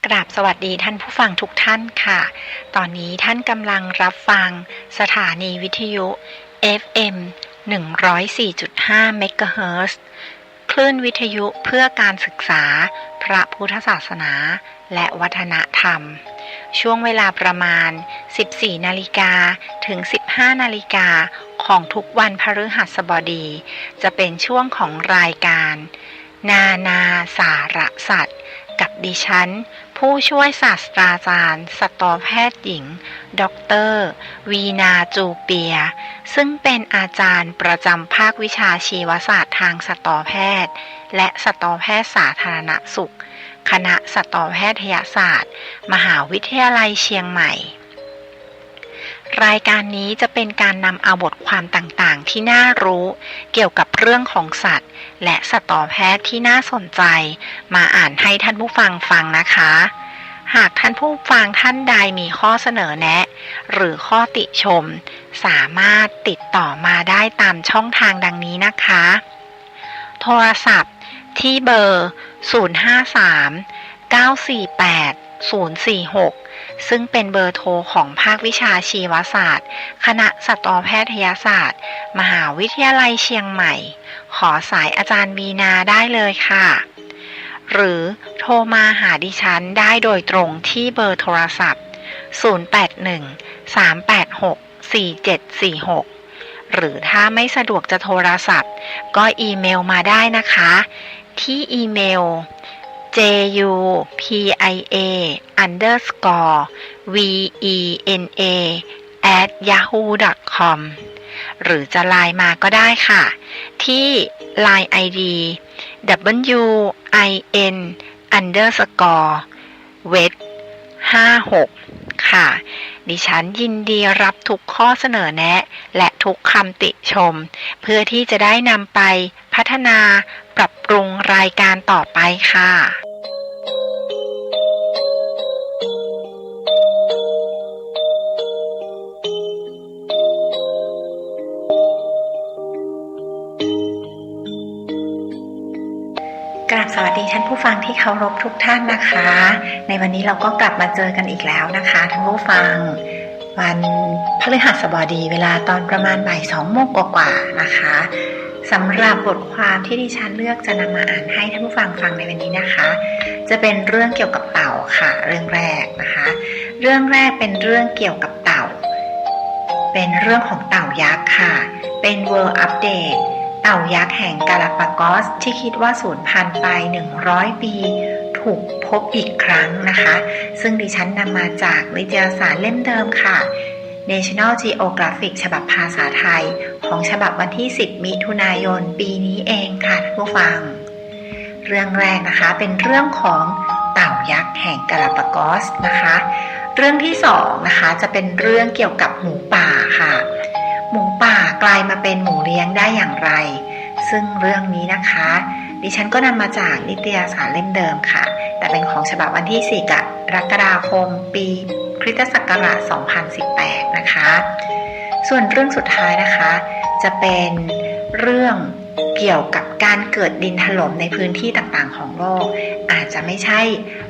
กราบสวัสดีท่านผู้ฟังทุกท่านค่ะตอนนี้ท่านกำลังรับฟังสถานีวิทยุ FM 104.5 เมกะเฮิรตซ์คลื่นวิทยุเพื่อการศึกษาพระพุทธศาสนาและวัฒนธรรมช่วงเวลาประมาณ 14 นาฬิกาถึง 15 นาฬิกาของทุกวันพฤหัสบดีจะเป็นช่วงของรายการนาสารสัตว์กับดิฉันผู้ช่วยศาสตราจารย์สัตวแพทย์หญิงดร.วีนาจูเปียซึ่งเป็นอาจารย์ประจำภาควิชาชีวศาสตร์ทางสัตวแพทย์และสัตวแพทย์สาธารณสุขคณะสัตวแพทยศาสตร์มหาวิทยาลัยเชียงใหม่รายการนี้จะเป็นการนำเอาบทความต่างๆที่น่ารู้เกี่ยวกับเรื่องของสัตว์และสัตวแพทย์ที่น่าสนใจมาอ่านให้ท่านผู้ฟังฟังนะคะหากท่านผู้ฟังท่านใดมีข้อเสนอแนะหรือข้อติชมสามารถติดต่อมาได้ตามช่องทางดังนี้นะคะโทรศัพท์ที่เบอร์ 053-948-046 ซึ่งเป็นเบอร์โทรของภาควิชาชีวศาสตร์คณะสัตวแพทยศาสตร์มหาวิทยาลัยเชียงใหม่ขอสายอาจารย์วีนาได้เลยค่ะหรือโทรมาหาดิฉันได้โดยตรงที่เบอร์โทรศัพท์ 081-386-4746 หรือถ้าไม่สะดวกจะโทรศัพท์ก็อีเมลมาได้นะคะที่อีเมล jupia_vena@yahoo.com หรือจะไลน์มาก็ได้ค่ะที่ Line ID win_wet56 ค่ะดิฉันยินดีรับทุกข้อเสนอแนะและทุกคำติชมเพื่อที่จะได้นำไปพัฒนาปรับปรุงรายการต่อไปค่ะกราบสวัสดีท่านผู้ฟังที่เคารพทุกท่านนะคะในวันนี้เราก็กลับมาเจอกันอีกแล้วนะคะท่านผู้ฟังวันพฤหัสบดีเวลาตอนประมาณบ่าย 2 โมงกว่าๆนะคะสำหรับบทความที่ดิฉันเลือกจะนำมาอ่านให้ท่านผู้ฟังฟังในวันนี้นะคะจะเป็นเรื่องเกี่ยวกับเต่าค่ะเรื่องแรกนะคะเรื่องแรกเป็นเรื่องเกี่ยวกับเต่าเป็นเรื่องของเต่ายักษ์ค่ะเป็น World Updateเต่ายักษ์แห่งกาลาปากอสที่คิดว่าสูญพันธุ์ไป100 ปีถูกพบอีกครั้งนะคะซึ่งดิฉันนำมาจากนิตยสารเล่มเดิมค่ะ National Geographic ฉบับภาษาไทยของฉบับวันที่ 10 มิถุนายนปีนี้เองค่ะท่านผู้ฟังเรื่องแรกนะคะเป็นเรื่องของเต่ายักษ์แห่งกาลาปากอสนะคะเรื่องที่2นะคะจะเป็นเรื่องเกี่ยวกับหมูป่าค่ะหมูป่ากลายมาเป็นหมูเลี้ยงได้อย่างไรซึ่งเรื่องนี้นะคะดิฉันก็นำมาจากนิตยสารเล่มเดิมค่ะแต่เป็นของฉบับวันที่ 4 กรกฎาคมปีคริสตศักราช 2018 นะคะส่วนเรื่องสุดท้ายนะคะจะเป็นเรื่องเกี่ยวกับการเกิดดินถล่มในพื้นที่ต่างๆของโลกอาจจะไม่ใช่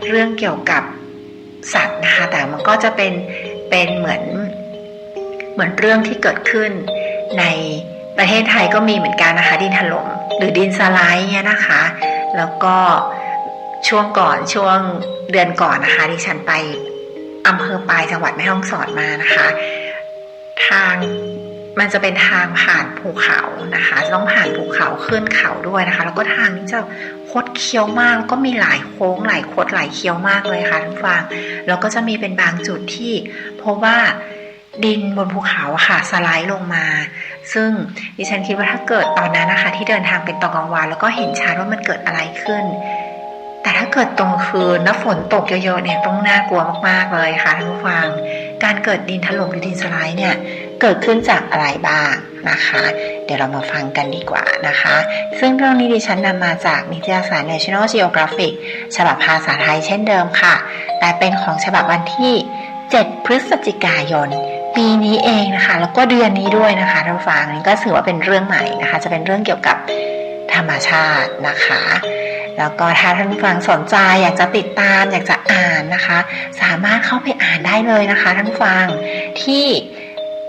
เรื่องเกี่ยวกับสัตว์นะคะแต่มันก็จะเป็นเหมือนเรื่องที่เกิดขึ้นในประเทศไทยก็มีเหมือนกันนะคะดินถล่มหรือดินสไลด์เนี่ยนะคะแล้วก็ช่วงเดือนก่อนนะคะดิฉันไปอำเภอปายจังหวัดแม่ฮ่องสอนมานะคะทางมันจะเป็นทางผ่านภูเขานะคะจะต้องผ่านภูเขาขึ้นเขาด้วยนะคะแล้วก็ทางนี้จะคดเคี้ยวมากแล้วก็มีหลายโค้งหลายคดหลายเคี้ยวมากเลยค่ะท่านผู้ฟังแล้วก็จะมีเป็นบางจุดที่พบว่าดินบนภูเขาค่ะสไลด์ลงมาซึ่งดิฉันคิดว่าถ้าเกิดตอนนั้นนะคะที่เดินทางเป็นตอนกลางวันแล้วก็เห็นชัดว่ามันเกิดอะไรขึ้นแต่ถ้าเกิดตรงคืนแล้วฝนตกเยอะๆเนี่ยต้องน่ากลัวมากๆเลยค่ะท่านผู้ฟังการเกิดดินถล่มหรือดินสไลด์เนี่ยเกิดขึ้นจากอะไรบ้างนะคะ เดี๋ยวเรามาฟังกันดีกว่านะคะซึ่งเรื่องนี้ดิฉันนำมาจากนิตยสาร National Geographic ฉบับภาษาไทยเช่นเดิมค่ะแต่เป็นของฉบับวันที่7 พฤศจิกายนปีนี้เองนะคะแล้วก็เดือนนี้ด้วยนะคะท่านผู้ฟังนี่ก็ถือว่าเป็นเรื่องใหม่นะคะจะเป็นเรื่องเกี่ยวกับธรรมชาตินะคะแล้วก็ถ้าท่านผู้ฟังสนใจอยากจะติดตามอยากจะอ่านนะคะสามารถเข้าไปอ่านได้เลยนะคะท่านผู้ฟังที่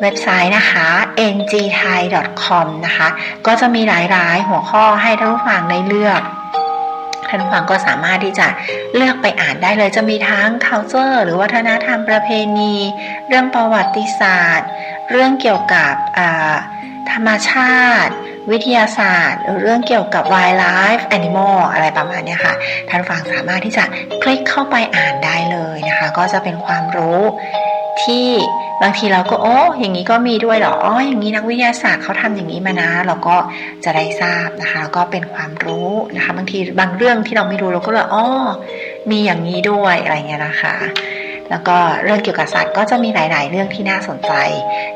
เว็บไซต์นะคะ ngthai.com นะคะก็จะมีหลายๆหัวข้อให้ท่านผู้ฟังได้เลือกท่านผู้ฟังก็สามารถที่จะเลือกไปอ่านได้เลยจะมีทั้ง culture หรือวัฒนธรรมประเพณีเรื่องประวัติศาสตร์เรื่องเกี่ยวกับธรรมชาติวิทยาศาสตร์หรือเรื่องเกี่ยวกับ wildlife animal อะไรประมาณนี้ค่ะท่านผู้ฟังสามารถที่จะคลิกเข้าไปอ่านได้เลยนะคะก็จะเป็นความรู้ที่บางทีเราก็อย่างนี้ก็มีด้วยเหรออย่างนี้นักวิทยาศาสตร์เขาทำอย่างนี้มานะเราก็จะได้ทราบนะคะแล้วก็เป็นความรู้นะคะบางทีบางเรื่องที่เราไม่รู้เราก็เลยมีอย่างนี้ด้วยอะไรเงี้ยนะคะแล้วก็เรื่องเกี่ยวกับสัตว์ก็จะมีหลายๆเรื่องที่น่าสนใจ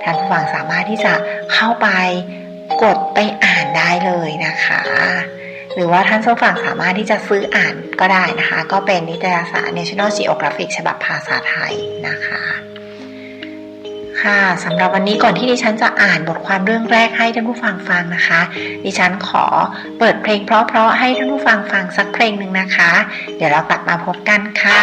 ท่านผู้ฟังสามารถที่จะเข้าไปกดไปอ่านได้เลยนะคะหรือว่าท่านผู้ฟังสามารถที่จะซื้ออ่านก็ได้นะคะก็เป็นนิตยสาร National Geographic ฉบับภาษาไทยนะคะค่ะสำหรับวันนี้ก่อนที่ดิฉันจะอ่านบทความเรื่องแรกให้ท่านผู้ฟังฟังนะคะดิฉันขอเปิดเพลงเพราะๆให้ท่านผู้ฟังฟังสักเพลงหนึ่งนะคะเดี๋ยวเรากลับมาพบกันค่ะ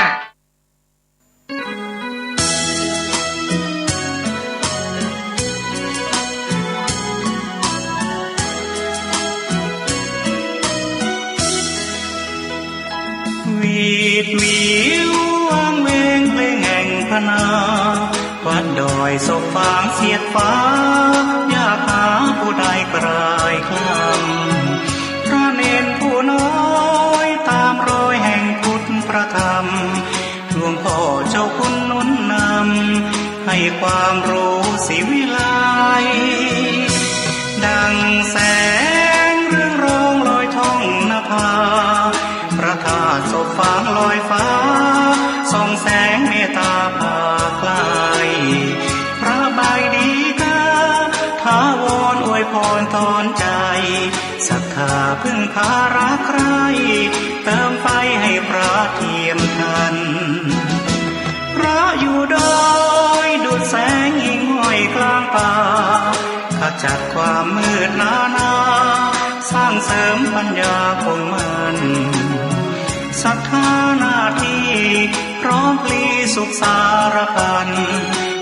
วีดวิววางเวงเพลงแห่งพนาวัดดอยศพฟางเสียดฟ้าอยากหาผู้ใดกลายคลำพระเนรผู้น้อยตามรอยแห่งพุทธประธรรมหลวงพ่อเจ้าคุณนุนนำให้ความรู้สิวิไลดังแสงเรื่องรองลอยท่องนภาพระธาตุศพฟางลอยฟ้าส่องแสงเมตตาพาไกลพระบายดีกาถาวรอวยพรตอนใจศรัทธาพึ่งพารักใครเติมไฟให้พระเทียมทันพระอยู่ดอยดุจแสงหิ่งห้อยกลางป่าขจัดความมืดนาสร้างเสริมปัญญาคงมันศรัทธาหน้าที่พร้อมพลีสุขสารพัน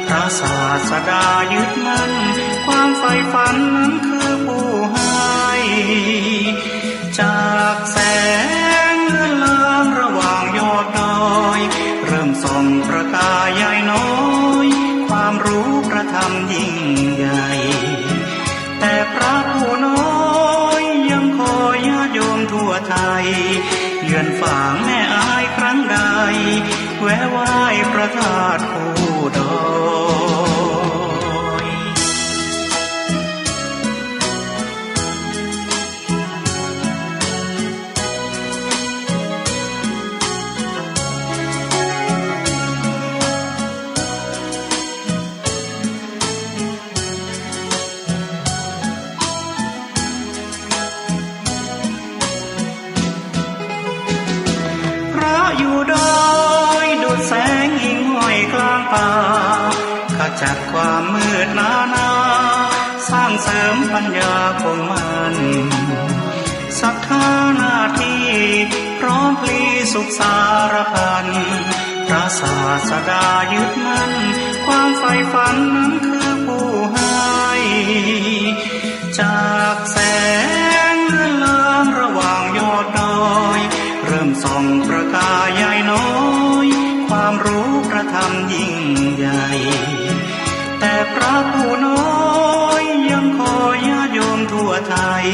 พระศาสดายึดมั่นความใฝ่ฝันนั้นคือผู้ให้จากแสงเลื่อนลางระหว่างยอดดอยเริ่มส่องประกายใหญ่น้อยความรู้ประธรรมยิ่งใหญ่แต่พระผู้น้อยยังคอยญาติโยมทั่วไทยเยือนฝ่างแม่อายครั้งใดแวะไหว้พระธาตุคู่ดอยอยู่ดอยดุจแสงหิ่งห้อยกลางป่าขจัดความมืดนาสร้างเสริมปัญญาคงมันศรัทธาหน้าที่พร้อมพลีสุขสารพันพระศาสดายึดมั่นความใฝ่ฝันนั้นคือผู้ให้จากแสงเลื่อนลางระหว่างยอดดอยเริ่มส่องประกายใหญ่น้อยความรู้ประธรรมยิ่งใหญ่แต่พระผู้น้อยยังคอยญาติโยมทั่วไทย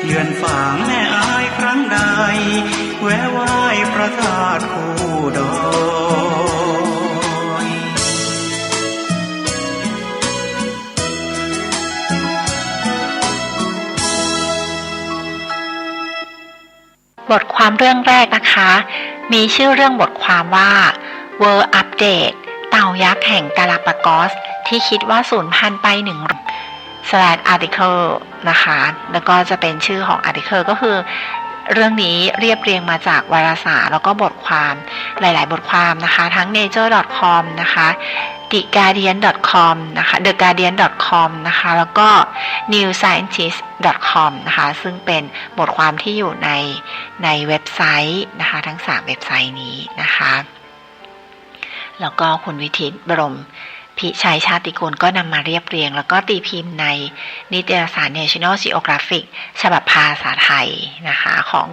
เยือนฝ่างแม่อายครั้งใดแวะไหว้พระธาตุคู่ดอย บทความเรื่องแรกนะคะมีชื่อเรื่องบทความว่า World Update เต่ายักษ์แห่งกาลาปากอสที่คิดว่าสูญพันธุ์ไป article นะคะแล้วก็จะเป็นชื่อของ article ก็คือเรื่องนี้เรียบเรียงมาจากวารสารแล้วก็บทความหลายๆบทความนะคะทั้ง nature.com นะคะ theguardian.com นะคะ theguardian.com นะคะแล้วก็ newscientist.com นะคะซึ่งเป็นบทความที่อยู่ในเว็บไซต์นะคะทั้ง3เว็บไซต์นี้นะคะแล้วก็คุณวิทิตบรมพิชัยชาติกุลก็นำมาเรียบเรียงแล้วก็ตีพิมพ์ในนิตยสาร National Geographic ฉบับภาษาไทยนะคะของ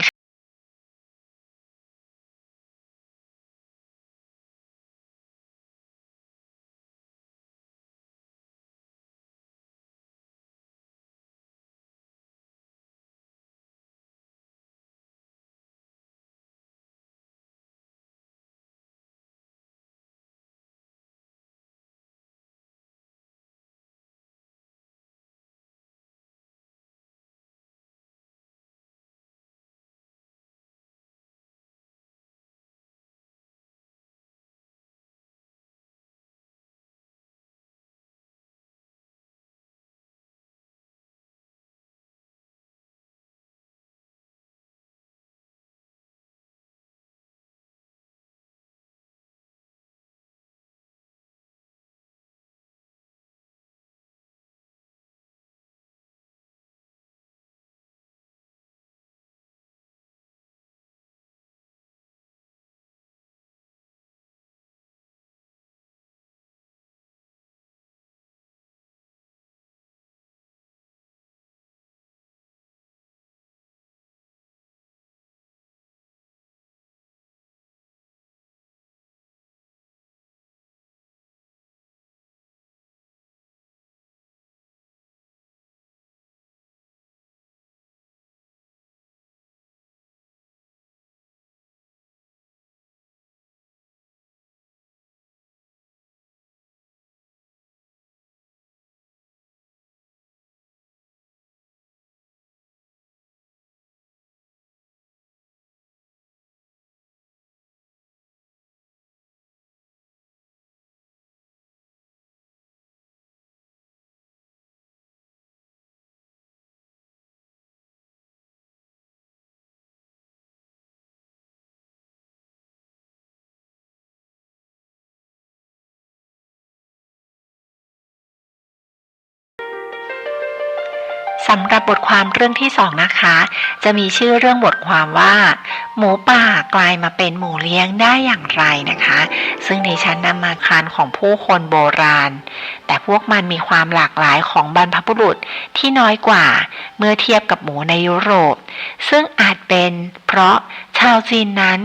สำหรับบทความเรื่องที่2นะคะจะมีชื่อเรื่องบทความว่าหมูป่ากลายมาเป็นหมูเลี้ยงได้อย่างไรนะคะซึ่งดิฉันนำมาคานของผู้คนโบราณแต่พวกมันมีความหลากหลายของบรรพบุรุษที่น้อยกว่าเมื่อเทียบกับหมูในยุโรปซึ่งอาจเป็นเพราะชาวจีนนั้น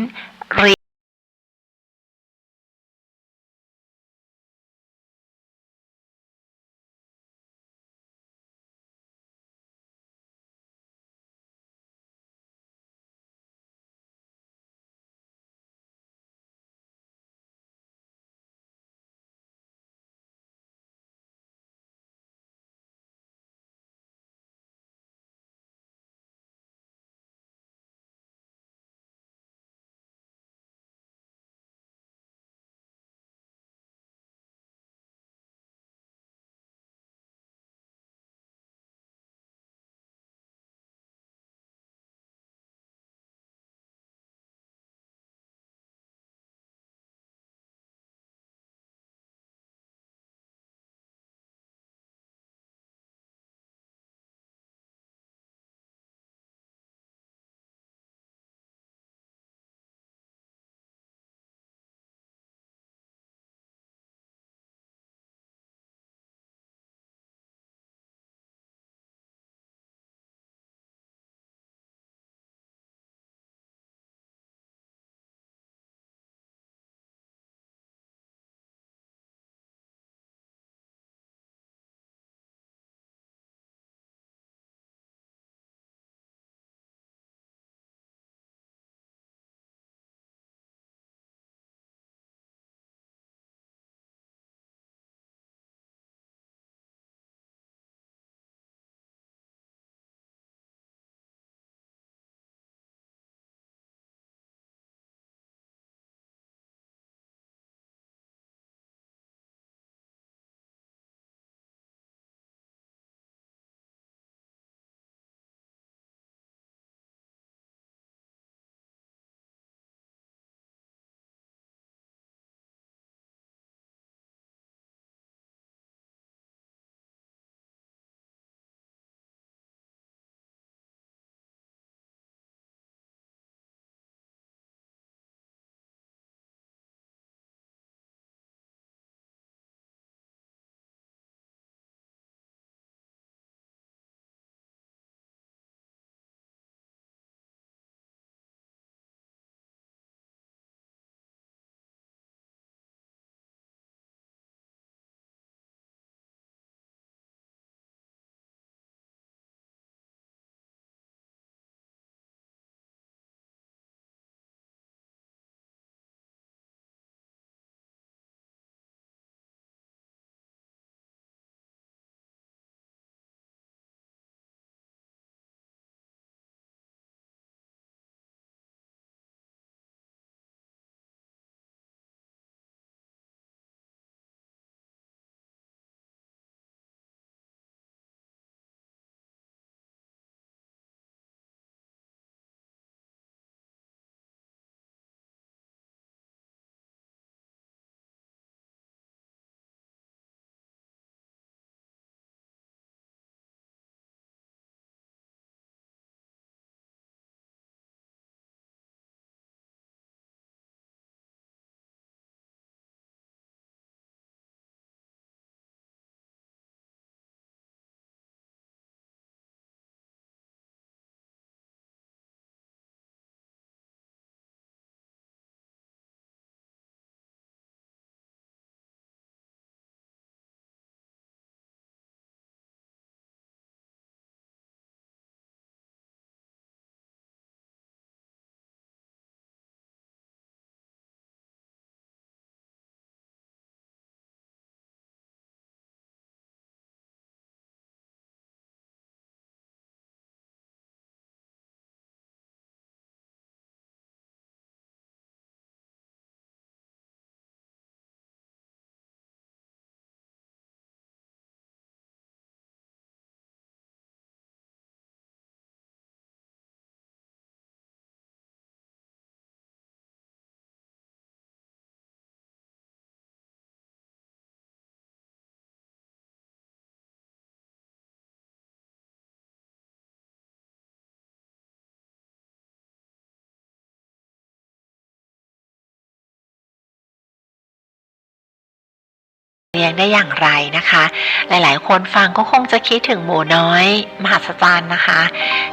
เลี้ยงได้อย่างไรนะคะ หลายๆคนฟังก็คงจะคิดถึงหมูน้อยมหัศจรรย์นะคะ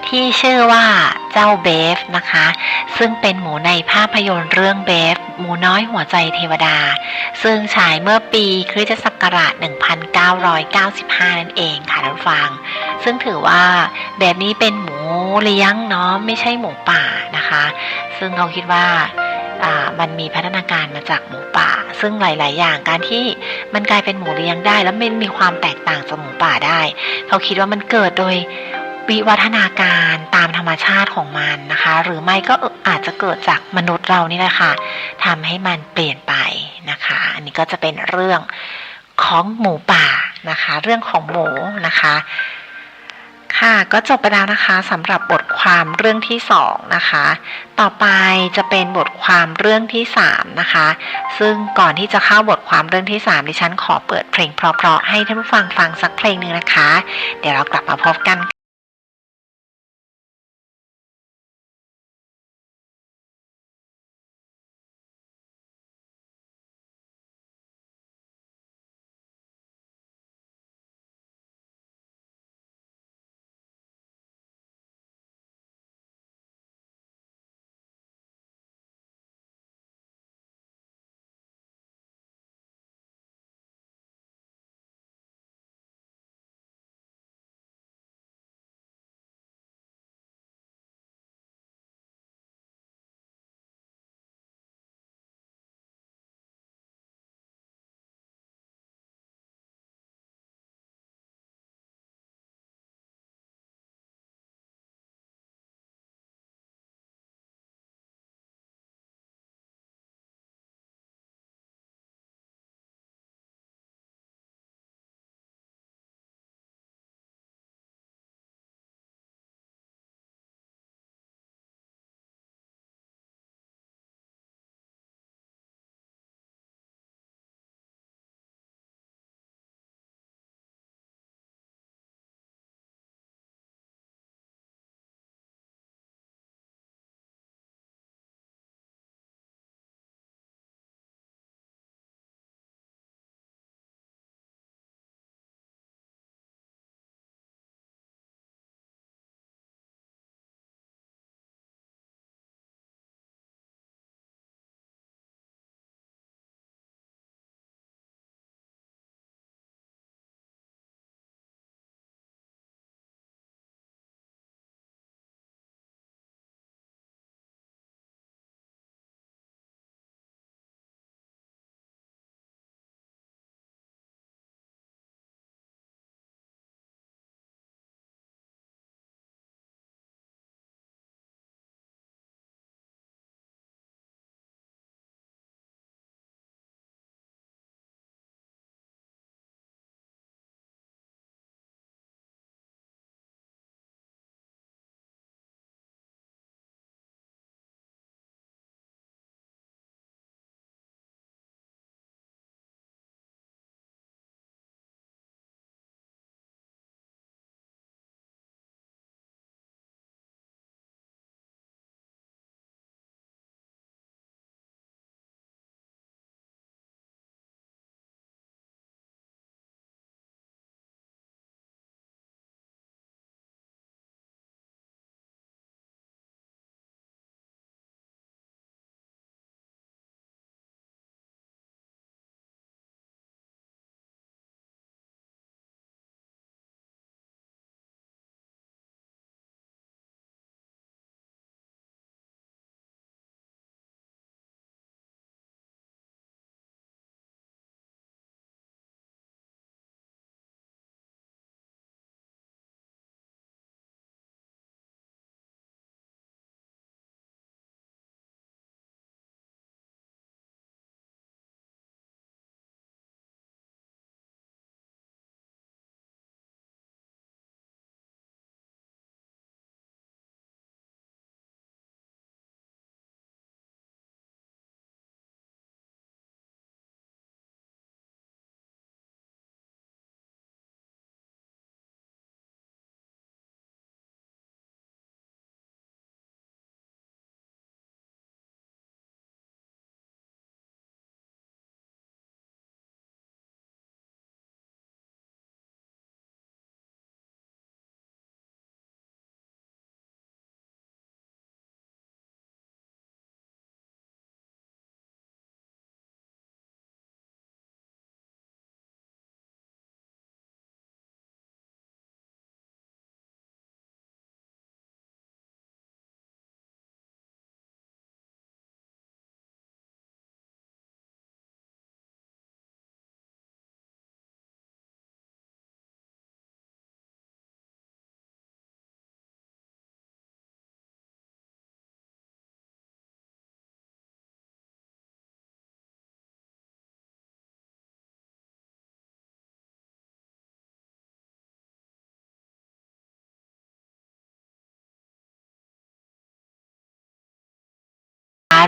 ที่ชื่อว่าเจ้าเบฟนะคะ ซึ่งเป็นหมูในภาพยนตร์เรื่องเบฟหมูน้อยหัวใจเทวดา ซึ่งฉายเมื่อปีคริสตศักราช 1995 นั่นเองค่ะท่านผู้ฟัง ซึ่งถือว่าแบบนี้เป็นหมูเลี้ยงเนาะไม่ใช่หมูป่านะคะ ซึ่งเราคิดว่ามันมีพัฒนาการมาจากหมูป่า ซึ่งหลายๆอย่างการที่มันกลายเป็นหมูเลี้ยงได้แล้วมันมีความแตกต่างจากหมูป่าได้เขาคิดว่ามันเกิดโดยวิวัฒนาการตามธรรมชาติของมันนะคะหรือไม่ก็อาจจะเกิดจากมนุษย์เรานี่แหละค่ะทำให้มันเปลี่ยนไปนะคะอันนี้ก็จะเป็นเรื่องของหมูป่านะคะเรื่องของหมูนะคะค่ะก็จบไปแล้วนะคะสำหรับบทความเรื่องที่2นะคะต่อไปจะเป็นบทความเรื่องที่3นะคะซึ่งก่อนที่จะเข้าบทความเรื่องที่3ดิฉันขอเปิดเพลงเพราะๆให้ท่านผู้ฟังฟังสักเพลงนึงนะคะเดี๋ยวเรากลับมาพบกัน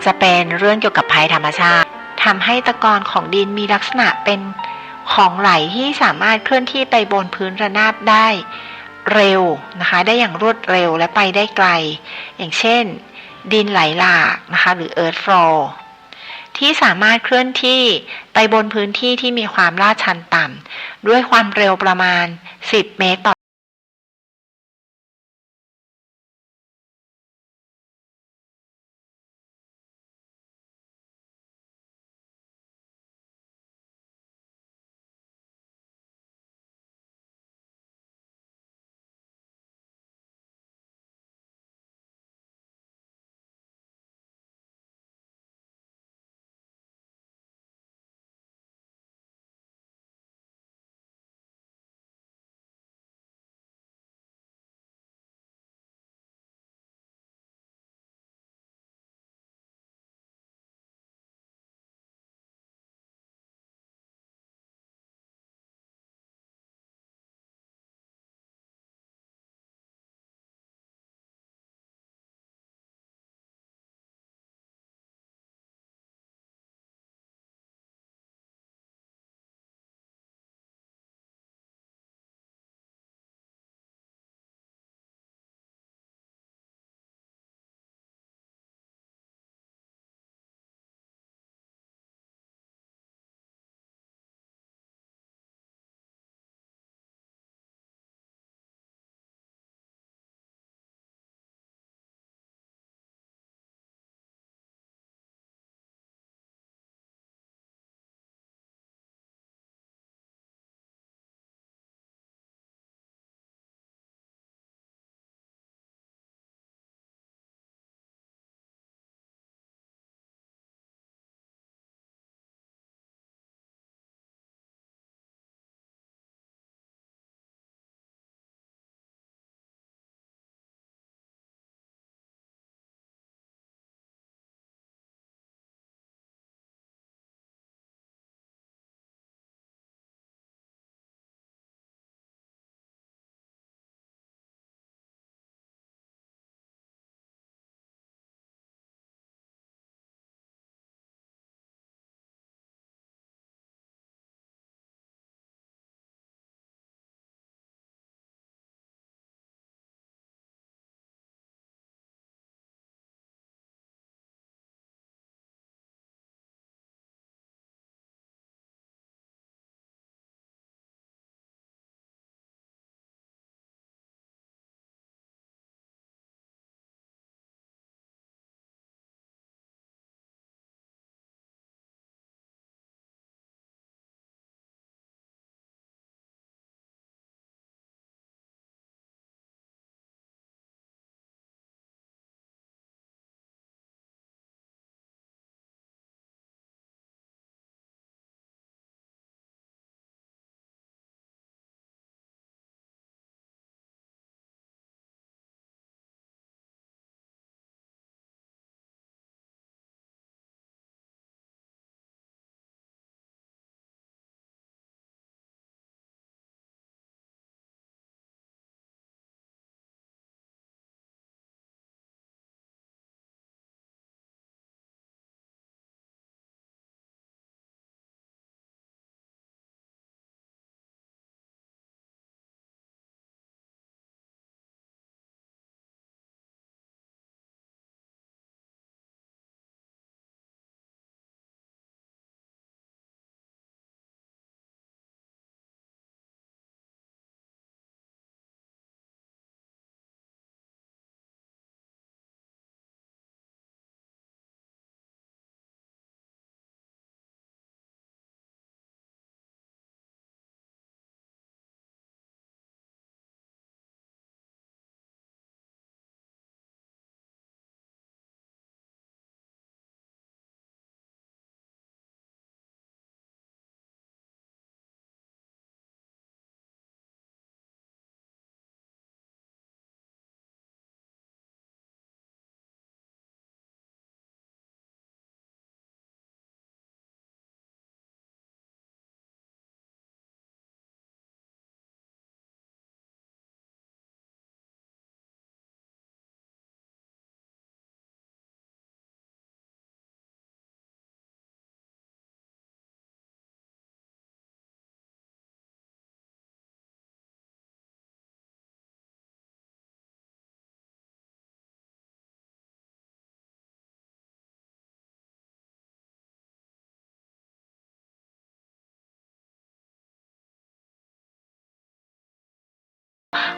จะเป็นเรื่องเกี่ยวกับภัยธรรมชาติทำให้ตะกอนของดินมีลักษณะเป็นของไหลที่สามารถเคลื่อนที่ไปบนพื้นระนาบได้เร็วนะคะได้อย่างรวดเร็วและไปได้ไกลอย่างเช่นดินไหลหลากนะคะหรือ earth flow ที่สามารถเคลื่อนที่ไปบนพื้นที่ที่มีความลาดชันต่ำด้วยความเร็วประมาณ10 เมตรต่อ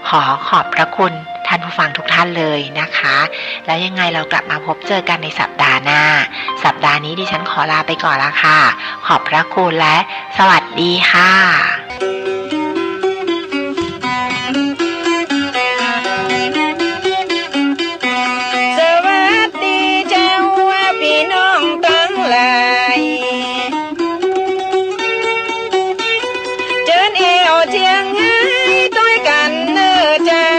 ขอบพระคุณท่านผู้ฟังทุกท่านเลยนะคะ แล้วยังไงเรากลับมาพบเจอกันในสัปดาห์หน้าสัปดาห์นี้ดิฉันขอลาไปก่อนละค่ะขอบพระคุณและสวัสดีค่ะสวัสดีเจ้าพี่น้องทั้งหลายเจิญเอวเชียงให้ต้อยกันเนอเจ้า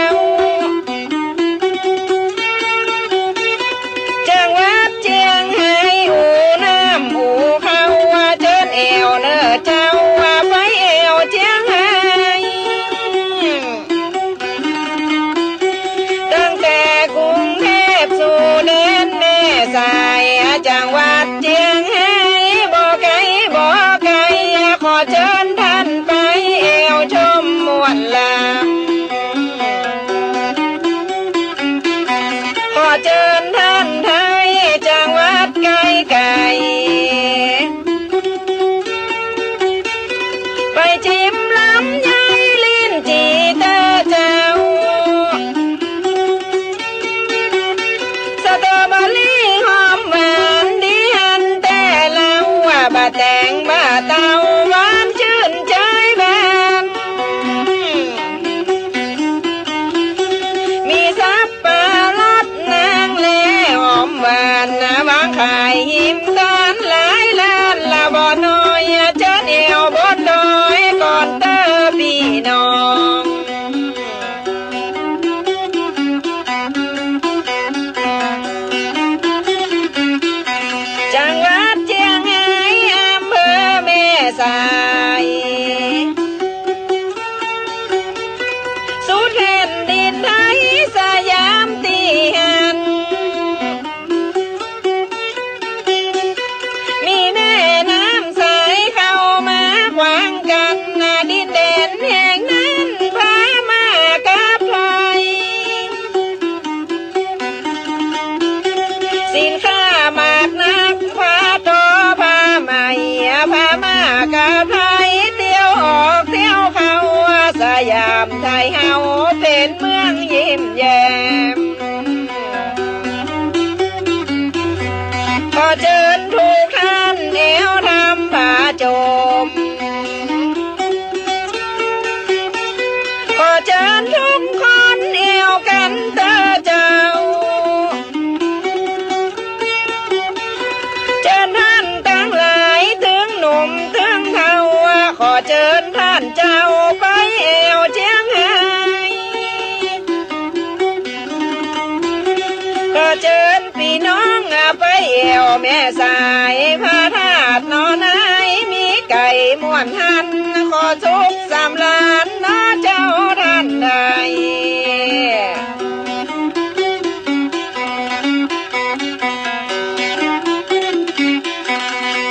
จังหวัดเชียงให้หูน้ำหูเขาเจิญเอวเนอเจ้าไปเอวเชียงให้ตั้งแต่กรุงเทพสู่แดนแม่สายจังหวัดเชียงให้บ่ไกลขอเชิญท่านไปเอวชมมวลลำขอเชิญท่านไทยจังหวัดไกลไปชิมลำไยลิ้นจี่เต้อเจ้าสตรอเบอรี่หอมหวานดีฮันแต่เราบะแตงบะเตาหวานชื่นใจแบนมีสับปะรดนางเล่หอมหวานวางขายหิมตอนหลายล้านละบ่น้อยเชิญเอวบนดอยก่อนเตอพี่น้องจังหวัดเชียงใหม่อำเภอแม่สายสุดแผ่นดินไทยสยามตีหันมีแม่น้ำใสเข้ามาขวางกันดินแดนแห่งนั้นพามากับไทยสินค้ามากนักพาโตพาใหม่พามากับไทยเที่ยวออกเที่ยวเข้าสยามไทยเฮาเป็นเมืองยิ้มแย้มขอเชิญทุกท่านเอวทำผาจมขอเชิญทุกคนเอวกันเถอะเจ้าเชิญท่านทั้งหลายถึงหนุ่มถึงเฒ่าขอเชิญท่านเจ้าไปเอวเชียงใหม่ขอเชิญพี่น้องไปเอวแม่สายพระธาตุนอนายมีไก่ม่วนหันขอสุขสำราญนะเจ้าท่านใด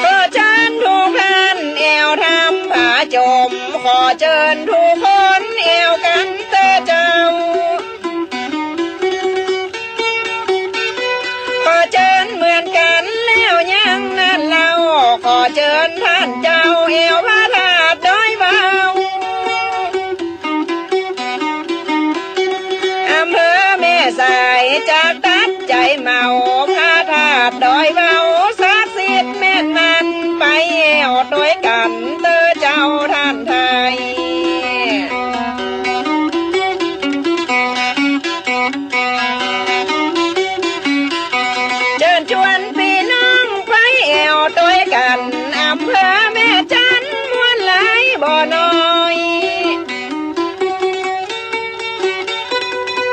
ขอเชิญทุกท่านเอวทำผาจมขอเชิญทุกคนเอวกันเตอเจ้าขอเชิญเหมือนกันแล้วยังนั้นเราขอเชิญท่านเจ้าเอวพระธาตุดอยเบาอำเภอแม่สายจากตัดใจเมาพระธาตุดอยเบาศักดิ์สิทธิ์แม่นมันไปเอวด้วยกันเตอเจ้าท่านไทยเชิญชวนพี่น้องไปเอวด้วยกันอำเภอแม่จันมวลหลายบ่น้อย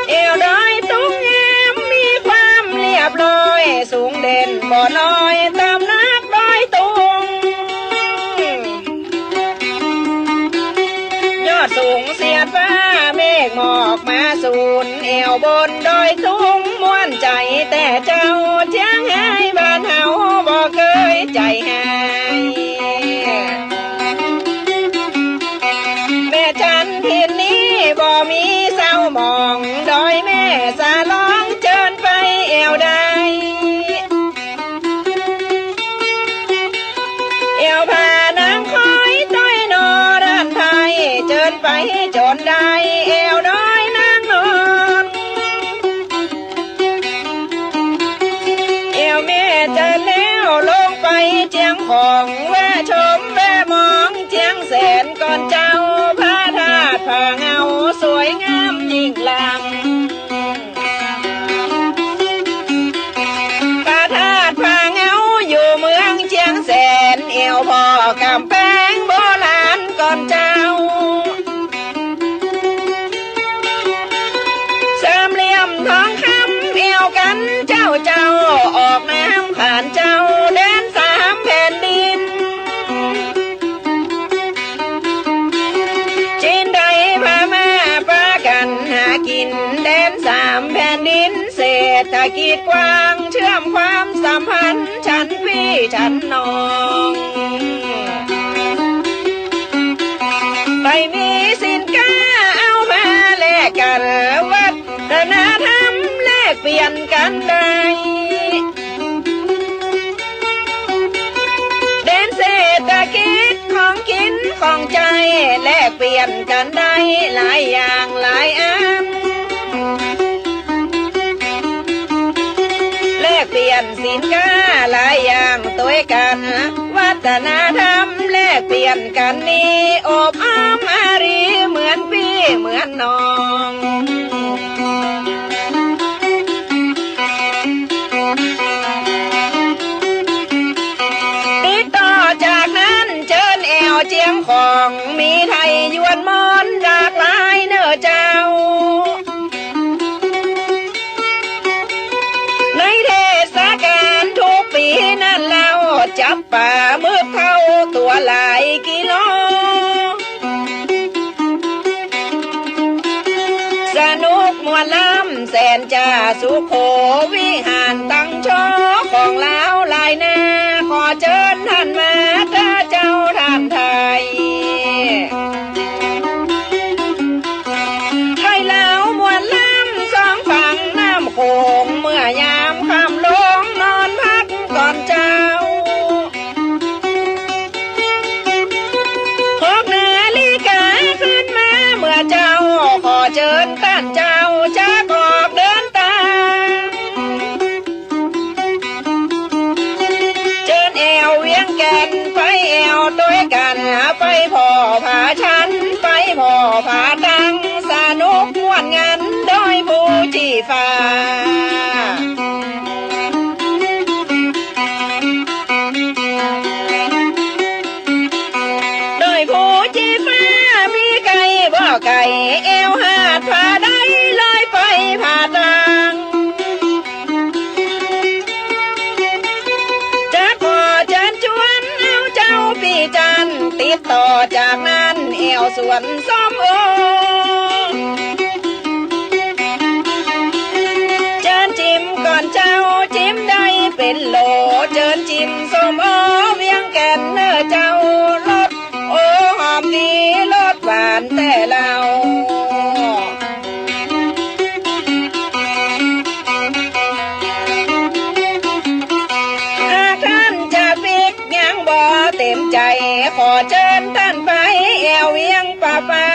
เอวดอยตุ้งแงมมีความเรียบร้อยสูงเด่นบ่น้อยตามนักดอยตุงยอดสูงเสียดฟ้าเมฆหมอกมาสูนเอวบนดอยตุงม่วนใจแต่เจ้าเชียงใหม่บ้านเฮาบ่เคยใจหายแม่จันทินนี้บ่มีเศร้าหมองดอยแม่สาลองเชิญไปเอวใดเอวพานางคอยต้อยนอด้านไทยเชิญไป จนได้เอวน้อยนางนอนเอวแม่จะแล้วลงไปเจียงของแวะชมแวะมองเจียงแสนก่อนเจ้าพระธาตุผาเงาสวยงามยิ่งลังพระธาตุผาเงาอยู่เมืองเจียงแสนเอวพ่อกำแพงโบราณก่อนเจ้าสามเหลี่ยมทองคำเอวกันเจ้าออกน้ำผ่านเจ้าแดนสามแผ่นดินจีนใดพม่าปากันหากินแดนสามแผ่นดินเศรษฐกิจกว้างเชื่อมความสัมพันธ์ฉันพี่ฉันน้องไปมีสินค้าเอามาแลกกันวัฒนธรรมแลกเปลี่ยนกันได้แดนเศรษฐกิจของกินของใจแลกเปลี่ยนกันได้หลายอย่างหลายอันแลกเปลี่ยนสินค้าหลายอย่างตัวกันวัฒนธรรมแลกเปลี่ยนกันนี้อบอ้อมอารีเหมือนพี่เหมือนน้องติดต่อจากนั้นเจิญแอวเจียงของมีไทยยวนมอนหลากหลายเนื้อเจ้าในเทศกาลทุกปีนั้นเราจับป่ามืดเข้าตัวหลายกิโลสนุกมวลล้ำแสนจ่าสุโขวิหารตั้งโชว์ของลาวลายนาขอเชิญท่านมาถ้าเจ้าท่านไทยไทยลาวมวลล้ำสองฝั่งน้ำโขงเมื่อยามค่ำลงนอนพักก่อนเจ้าขึ้นมาเมื่อเจ้าขอเชิญท่านเจ้าจะออกเดินตามเชิญแอวเวียงแก่นไปแอวด้วยกันไปพ่อผาฉันไปพ่อผาตังสนุกม่วนงันโดยผู้จีฟ้าไก่เอวหาดผาได้ลอยไปผาตังจะขอเชิญชวนเอาเจ้าพี่จันติดต่อจากนั้นเอวสวนส้มโอเชิญจิ้มก่อนเจ้าจิ้มได้เป็นโหลเชิญจิ้มส้มโอเวียงแก่นเนื้อเจ้ารสโอหอมดีรสหวานแต่เราหากท่านจะปิกยังบ่เต็มใจขอเชิญท่านไปแอวเวียงป่าเปล่า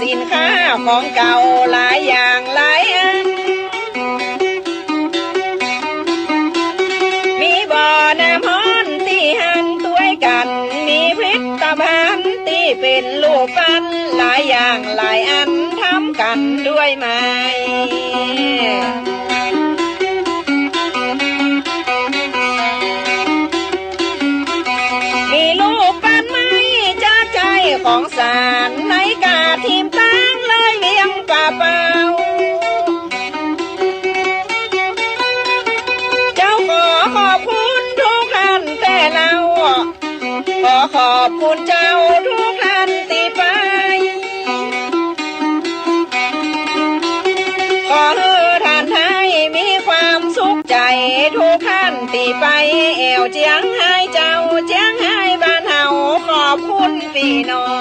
สินค้าของเก่าหลายอย่างหลายอันมีบ่อน้ำฮ้อนที่หันตัวกันมีผลิตภัณฑ์ที่เป็นลูกฟันหลายอย่างหลายอันทำกันด้วยไม้มีลูกปันไม้จากใจของสารในกาทีมตั้งเลยเวียงป่าเปล่าเจ้าขอขอบคุณทุกท่านแต่เราขอบคุณเจ้าทุกท่านที่ไปขอให้ท่านให้มีความสุขใจทุกท่านที่ไปแอวเจียงให้เจ้าเจียงให้บ้านเฮาขอบคุณพี่น้อง